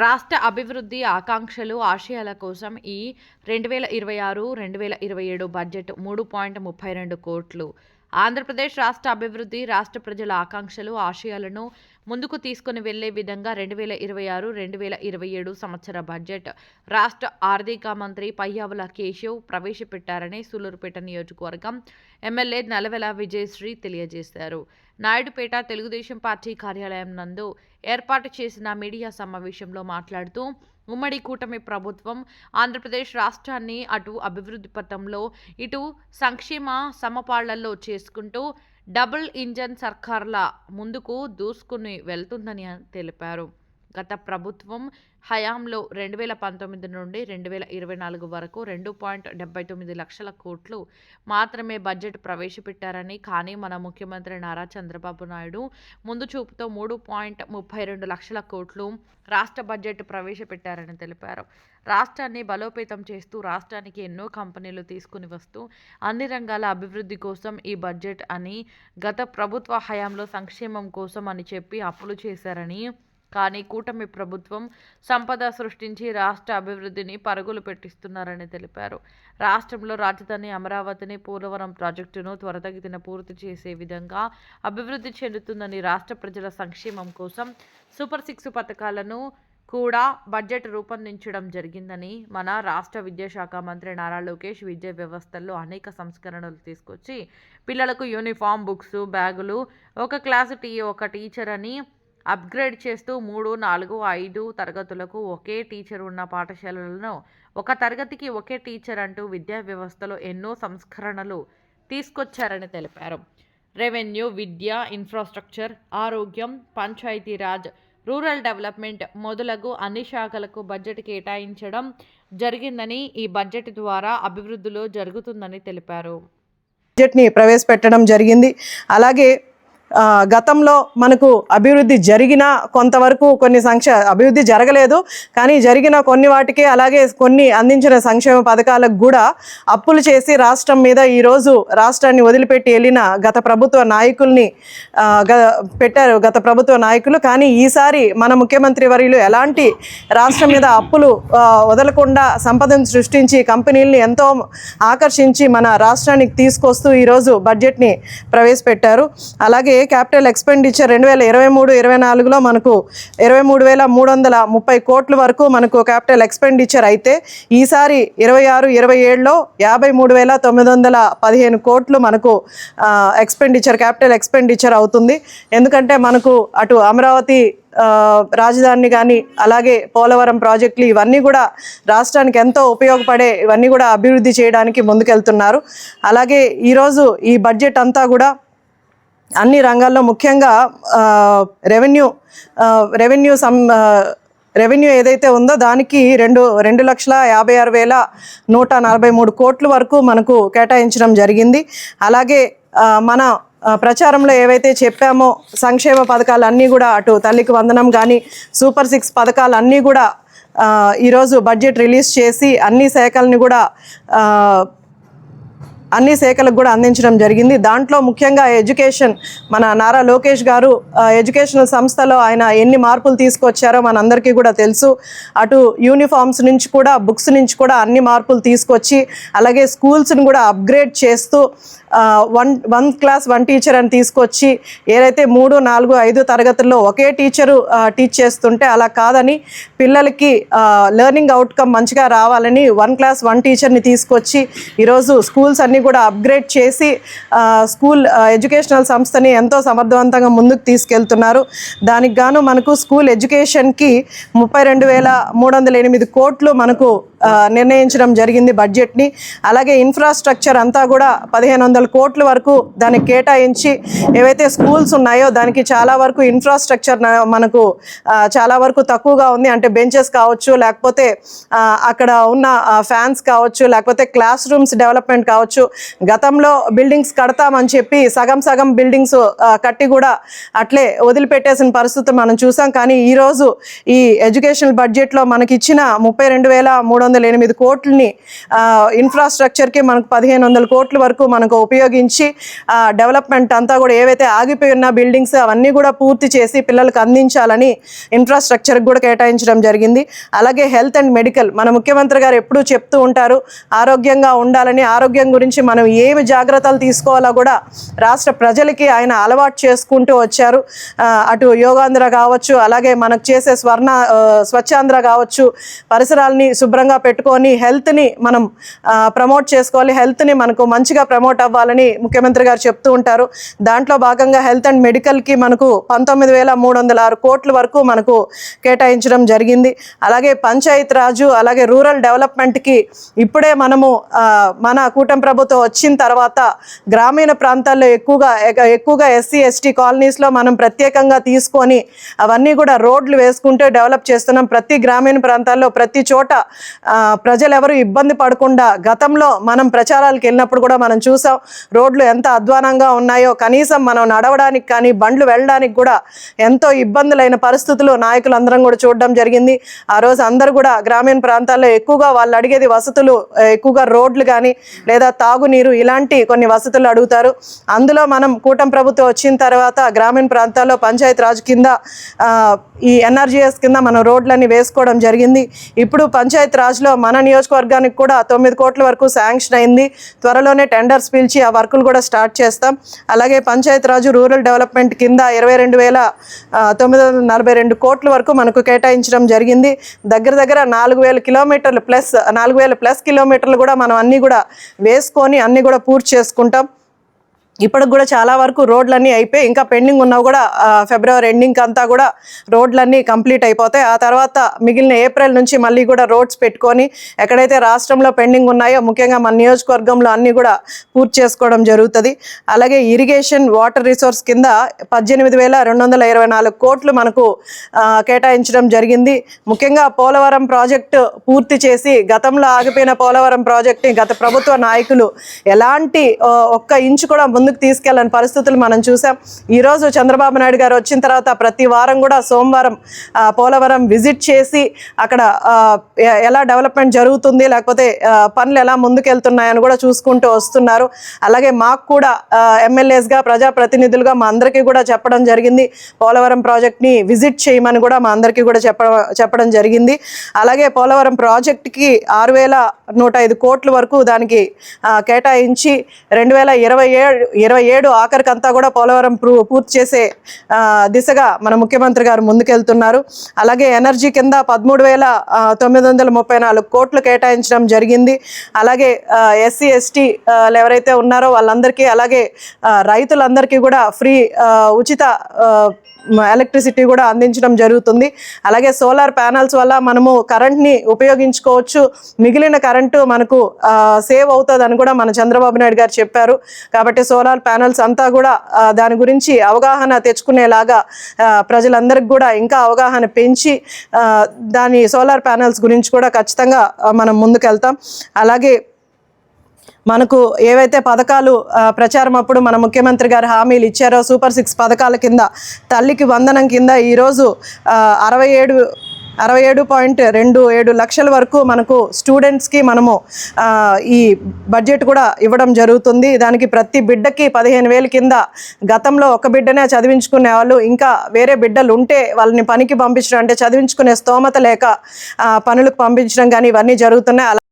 రాష్ట్ర అభివృద్ధి ఆకాంక్షలు, ఆశయాల కోసం ఈ 2026-2027 బడ్జెట్ 3.32 కోట్లు. ఆంధ్రప్రదేశ్ రాష్ట్ర అభివృద్ధి, రాష్ట్ర ప్రజల ఆకాంక్షలు, ఆశయాలను ముందుకు తీసుకుని వెళ్లే విధంగా 2026-2027 సంవత్సర బడ్జెట్ రాష్ట్ర ఆర్థిక మంత్రి పయ్యావుల కేశవ్ ప్రవేశపెట్టారని సూలూరుపేట నియోజకవర్గం ఎమ్మెల్యే నల్లవెల విజయశ్రీ తెలియజేశారు. నాయుడుపేట తెలుగుదేశం పార్టీ కార్యాలయం నందు ఏర్పాటు చేసిన మీడియా సమావేశంలో మాట్లాడుతూ ఉమ్మడి కూటమి ప్రభుత్వం ఆంధ్రప్రదేశ్ రాష్ట్రాన్ని అటు అభివృద్ధి పథంలో ఇటు సంక్షేమ సమపాళ్లలో చేసుకుంటూ డబుల్ ఇంజన్ సర్కార్ల ముందుకు దూసుకుని వెళ్తుందని తెలిపారు. గత ప్రభుత్వం హయాంలో 2019 నుండి 2024 వరకు 2.79 లక్షల కోట్లు మాత్రమే బడ్జెట్ ప్రవేశపెట్టారని, కానీ మన ముఖ్యమంత్రి నారా చంద్రబాబు నాయుడు ముందు చూపుతో 3.32 లక్షల కోట్లు రాష్ట్ర బడ్జెట్ ప్రవేశపెట్టారని తెలిపారు. రాష్ట్రాన్ని బలోపేతం చేస్తూ రాష్ట్రానికి ఎన్నో కంపెనీలు తీసుకుని వస్తూ అన్ని రంగాల అభివృద్ధి కోసం ఈ బడ్జెట్ అని, గత ప్రభుత్వ హయాంలో సంక్షేమం కోసం అని చెప్పి అప్పులు చేశారని, కానీ కూటమి ప్రభుత్వం సంపద సృష్టించి రాష్ట్ర అభివృద్ధిని పరుగులు పెట్టిస్తున్నారని తెలిపారు. రాష్ట్రంలో రాజధాని అమరావతిని, పోలవరం ప్రాజెక్టును త్వరితగతిన పూర్తి చేసే విధంగా అభివృద్ధి చెందుతుందని, రాష్ట్ర ప్రజల సంక్షేమం కోసం సూపర్ 6 పథకాలను కూడా బడ్జెట్ రూపొందించడం జరిగిందని, మన రాష్ట్ర విద్యాశాఖ మంత్రి నారా లోకేష్ విద్యా వ్యవస్థల్లో అనేక సంస్కరణలు తీసుకొచ్చి పిల్లలకు యూనిఫామ్, బుక్స్, బ్యాగులు, ఒక టీచర్ అని అప్గ్రేడ్ చేస్తూ 3, 4, 5 తరగతులకు ఒకే టీచర్ ఉన్న పాఠశాలలను ఒక తరగతికి ఒకే టీచర్ అంటూ విద్యా వ్యవస్థలో ఎన్నో సంస్కరణలు తీసుకొచ్చారని తెలిపారు. రెవెన్యూ, విద్య, ఇన్ఫ్రాస్ట్రక్చర్, ఆరోగ్యం, పంచాయతీరాజ్, రూరల్ డెవలప్మెంట్ మొదలగు అన్ని శాఖలకు బడ్జెట్ కేటాయించడం జరిగిందని, ఈ బడ్జెట్ ద్వారా అభివృద్ధిలో జరుగుతుందని తెలిపారు. బడ్జెట్ని ప్రవేశపెట్టడం జరిగింది. అలాగే గతంలో మనకు అభివృద్ధి జరిగిన కొంతవరకు అభివృద్ధి జరగలేదు, కానీ జరిగిన కొన్ని వాటికి, అలాగే కొన్ని అందించిన సంక్షేమ పథకాలకు కూడా అప్పులు చేసి రాష్ట్రం మీద ఈరోజు రాష్ట్రాన్ని వదిలిపెట్టి వెళ్ళిన గత ప్రభుత్వ నాయకుల్ని పెట్టారు గత ప్రభుత్వ నాయకులు. కానీ ఈసారి మన ముఖ్యమంత్రి వర్యులు ఎలాంటి రాష్ట్రం మీద అప్పులు వదలకుండా సంపదను సృష్టించి కంపెనీల్ని ఎంతో ఆకర్షించి మన రాష్ట్రానికి తీసుకొస్తూ ఈరోజు బడ్జెట్ని ప్రవేశపెట్టారు. అలాగే క్యాపిటల్ ఎక్స్పెండిచర్ 2023-24లో మనకు 23,330 కోట్ల వరకు మనకు క్యాపిటల్ ఎక్స్పెండిచర్ అయితే, ఈసారి 26-27లో 53,915 కోట్లు మనకు క్యాపిటల్ ఎక్స్పెండిచర్ అవుతుంది. ఎందుకంటే మనకు అటు అమరావతి రాజధాని కానీ, అలాగే పోలవరం ప్రాజెక్టులు, ఇవన్నీ కూడా రాష్ట్రానికి ఎంతో ఉపయోగపడే, ఇవన్నీ కూడా అభివృద్ధి చేయడానికి ముందుకెళ్తున్నారు. అలాగే ఈరోజు ఈ బడ్జెట్ అంతా కూడా అన్ని రంగాల్లో ముఖ్యంగా రెవెన్యూ ఏదైతే ఉందో దానికి 2,56,143 కోట్ల వరకు మనకు కేటాయించడం జరిగింది. అలాగే మన ప్రచారంలో ఏవైతే చెప్పామో సంక్షేమ పథకాలన్నీ కూడా, అటు తల్లికి వందనం కానీ, సూపర్ 6 పథకాలన్నీ కూడా ఈరోజు బడ్జెట్ రిలీజ్ చేసి అన్ని శాఖలకు కూడా అందించడం జరిగింది. దాంట్లో ముఖ్యంగా ఎడ్యుకేషన్, మన నారా లోకేష్ గారు ఎడ్యుకేషనల్ సంస్థలో ఆయన ఎన్ని మార్పులు తీసుకొచ్చారో మనందరికీ కూడా తెలుసు. అటు యూనిఫామ్స్ నుంచి కూడా, బుక్స్ నుంచి కూడా అన్ని మార్పులు తీసుకొచ్చి, అలాగే స్కూల్స్ని కూడా అప్గ్రేడ్ చేస్తూ వన్ క్లాస్ 1 టీచర్ అని తీసుకొచ్చి, ఏదైతే 3, 4, 5 తరగతుల్లో ఒకే టీచరు టీచ్ చేస్తుంటే అలా కాదని, పిల్లలకి లెర్నింగ్ అవుట్కమ్ మంచిగా రావాలని 1 క్లాస్ 1 టీచర్ని తీసుకొచ్చి ఈరోజు స్కూల్స్ అన్నీ కూడా అప్గ్రేడ్ చేసి స్కూల్ ఎడ్యుకేషనల్ సంస్థని ఎంతో సమర్థవంతంగా ముందుకు తీసుకెళ్తున్నారు. దానికి గాను మనకు స్కూల్ ఎడ్యుకేషన్కి 32,308 కోట్లు మనకు నిర్ణయించడం జరిగింది బడ్జెట్ని. అలాగే ఇన్ఫ్రాస్ట్రక్చర్ అంతా కూడా 1,500 కోట్ల వరకు దానికి కేటాయించి, ఏవైతే స్కూల్స్ ఉన్నాయో దానికి చాలా వరకు ఇన్ఫ్రాస్ట్రక్చర్ మనకు చాలా వరకు తక్కువగా ఉంది. అంటే బెంచెస్ కావచ్చు, లేకపోతే అక్కడ ఉన్న ఫ్యాన్స్ కావచ్చు, లేకపోతే క్లాస్ రూమ్స్ డెవలప్మెంట్ కావచ్చు. గతంలో బిల్డింగ్స్ కడతామని చెప్పి సగం బిల్డింగ్స్ కట్టి కూడా అట్లే వదిలిపెట్టేసిన పరిస్థితి మనం చూసాం. కానీ ఈరోజు ఈ ఎడ్యుకేషనల్ బడ్జెట్లో మనకి ఇచ్చిన 32,300 308 కోట్లని ఇన్ఫ్రాస్ట్రక్చర్కి మనకు 1500 కోట్ల వరకు మనకు ఉపయోగించి డెవలప్మెంట్ అంతా కూడా ఏవైతే ఆగిపోయి ఉన్న బిల్డింగ్స్ అవన్నీ కూడా పూర్తి చేసి పిల్లలకు అందించాలని ఇన్ఫ్రాస్ట్రక్చర్కి కూడా కేటాయించడం జరిగింది. అలాగే హెల్త్ అండ్ మెడికల్ మన ముఖ్యమంత్రి గారు ఎప్పుడూ చెప్తూ ఉంటారు, ఆరోగ్యంగా ఉండాలని. ఆరోగ్యం గురించి మనం ఏమి జాగ్రత్తలు తీసుకోవాలో కూడా రాష్ట్ర ప్రజలకి ఆయన అలవాటు చేసుకుంటూ వచ్చారు. అటు యోగాంధ్ర కావచ్చు, అలాగే మనకు చేసే స్వచ్ఛాంధ్ర కావచ్చు, పరిసరాలని శుభ్రంగా పెట్టుకొని హెల్త్ని మనం ప్రమోట్ చేసుకోవాలి, హెల్త్ని మనకు మంచిగా ప్రమోట్ అవ్వాలని ముఖ్యమంత్రి గారు చెప్తూ ఉంటారు. దాంట్లో భాగంగా హెల్త్ అండ్ మెడికల్కి మనకు 19,306 కోట్ల వరకు మనకు కేటాయించడం జరిగింది. అలాగే పంచాయత్ రాజు, అలాగే రూరల్ డెవలప్మెంట్కి ఇప్పుడే మనము మన కూటమి ప్రభుత్వం వచ్చిన తర్వాత గ్రామీణ ప్రాంతాల్లో ఎక్కువగా ఎస్సీ ఎస్టీ కాలనీస్లో మనం ప్రత్యేకంగా తీసుకొని అవన్నీ కూడా రోడ్లు వేసుకుంటూ డెవలప్ చేస్తున్నాం. ప్రతి గ్రామీణ ప్రాంతాల్లో ప్రతి చోట ప్రజలు ఎవరు ఇబ్బంది పడకుండా, గతంలో మనం ప్రచారాలకు వెళ్ళినప్పుడు కూడా మనం చూసాం రోడ్లు ఎంత అధ్వానంగా ఉన్నాయో. కనీసం మనం నడవడానికి కానీ బండ్లు వెళ్ళడానికి కూడా ఎంతో ఇబ్బందులైన పరిస్థితులు నాయకులందరం కూడా చూడడం జరిగింది. ఆ రోజు అందరూ కూడా గ్రామీణ ప్రాంతాల్లో ఎక్కువగా వాళ్ళు అడిగేది వసతులు, ఎక్కువగా రోడ్లు కానీ లేదా తాగునీరు ఇలాంటి కొన్ని వసతులు అడుగుతారు. అందులో మనం కూటమి ప్రభుత్వం వచ్చిన తర్వాత గ్రామీణ ప్రాంతాల్లో పంచాయతీ రాజ్ కింద ఈ ఎన్ఆర్జీఎస్ కింద మనం రోడ్లన్నీ వేసుకోవడం జరిగింది. ఇప్పుడు పంచాయతీ రాజ్లో మన నియోజకవర్గానికి కూడా 9 కోట్ల వరకు శాంక్షన్ అయింది. త్వరలోనే టెండర్స్ పిలిచి ఆ వర్కులు కూడా స్టార్ట్ చేస్తాం. అలాగే పంచాయతీ రాజు రూరల్ డెవలప్మెంట్ కింద 22,942 కోట్ల వరకు మనకు కేటాయించడం జరిగింది. దగ్గర 4,000 కిలోమీటర్లు ప్లస్ 4,000+ కిలోమీటర్లు కూడా మనం అన్నీ కూడా వేసుకొని అన్నీ కూడా పూర్తి చేసుకుంటాం. ఇప్పటికి కూడా చాలా వరకు రోడ్లన్నీ అయిపోయి ఇంకా పెండింగ్ ఉన్నవి కూడా ఫిబ్రవరి ఎండింగ్ అంతా కూడా రోడ్లన్నీ కంప్లీట్ అయిపోతాయి. ఆ తర్వాత మిగిలిన ఏప్రిల్ నుంచి మళ్ళీ కూడా రోడ్స్ పెట్టుకొని ఎక్కడైతే రాష్ట్రంలో పెండింగ్ ఉన్నాయో ముఖ్యంగా మన నియోజకవర్గంలో అన్నీ కూడా పూర్తి చేసుకోవడం జరుగుతుంది. అలాగే ఇరిగేషన్ వాటర్ రిసోర్స్ కింద 18,224 కోట్లు మనకు కేటాయించడం జరిగింది. ముఖ్యంగా పోలవరం ప్రాజెక్టు పూర్తి చేసి గతంలో ఆగిపోయిన పోలవరం ప్రాజెక్ట్ని గత ప్రభుత్వ నాయకులు ఎలాంటి ఒక్క ఇంచు కూడా ముందుకు తీసుకెళ్ళని పరిస్థితులు మనం చూసాం. ఈరోజు చంద్రబాబు నాయుడు గారు వచ్చిన తర్వాత ప్రతి వారం కూడా సోమవారం పోలవరం విజిట్ చేసి అక్కడ ఎలా డెవలప్మెంట్ జరుగుతుంది, లేకపోతే పనులు ఎలా ముందుకెళ్తున్నాయని కూడా చూసుకుంటూ వస్తున్నారు. అలాగే మాకు కూడా ఎమ్మెల్యేస్గా ప్రజాప్రతినిధులుగా మా అందరికీ కూడా చెప్పడం జరిగింది, పోలవరం ప్రాజెక్ట్ని విజిట్ చేయమని కూడా మా అందరికీ కూడా చెప్పడం జరిగింది. అలాగే పోలవరం ప్రాజెక్ట్కి 6,105 కోట్ల వరకు దానికి కేటాయించి 2027 ఆఖరికంతా కూడా పోలవరం పూర్తి చేసే దిశగా మన ముఖ్యమంత్రి గారు ముందుకెళ్తున్నారు. అలాగే ఎనర్జీ కింద 13,934 కోట్లు కేటాయించడం జరిగింది. అలాగే ఎస్సీ ఎస్టీ ఎవరైతే ఉన్నారో వాళ్ళందరికీ, అలాగే రైతులందరికీ కూడా ఫ్రీ ఉచిత ఎలక్ట్రిసిటీ కూడా అందించడం జరుగుతుంది. అలాగే సోలార్ ప్యానల్స్ వల్ల మనము కరెంట్ని ఉపయోగించుకోవచ్చు, మిగిలిన కరెంటు మనకు సేవ్ అవుతుందని కూడా మన చంద్రబాబు నాయుడు గారు చెప్పారు. కాబట్టి సోలార్ ప్యానల్స్ అంతా కూడా దాని గురించి అవగాహన తెచ్చుకునేలాగా ప్రజలందరికీ కూడా ఇంకా అవగాహన పెంచి దాని సోలార్ ప్యానల్స్ గురించి కూడా ఖచ్చితంగా మనం ముందుకెళ్తాం. అలాగే మనకు ఏవైతే పథకాలు ప్రచారం అప్పుడు మన ముఖ్యమంత్రి గారు హామీలు ఇచ్చారో సూపర్ 6 పథకాల కింద తల్లికి వందనం కింద ఈరోజు 67.27 లక్షల వరకు మనకు స్టూడెంట్స్కి మనము ఈ బడ్జెట్ కూడా ఇవ్వడం జరుగుతుంది. దానికి ప్రతి బిడ్డకి 15,000 కింద, గతంలో ఒక బిడ్డనే చదివించుకునే వాళ్ళు ఇంకా వేరే బిడ్డలు ఉంటే వాళ్ళని పనికి పంపించడం, అంటే చదివించుకునే స్తోమత లేక పనులకు పంపించడం కానీ ఇవన్నీ జరుగుతున్నాయి.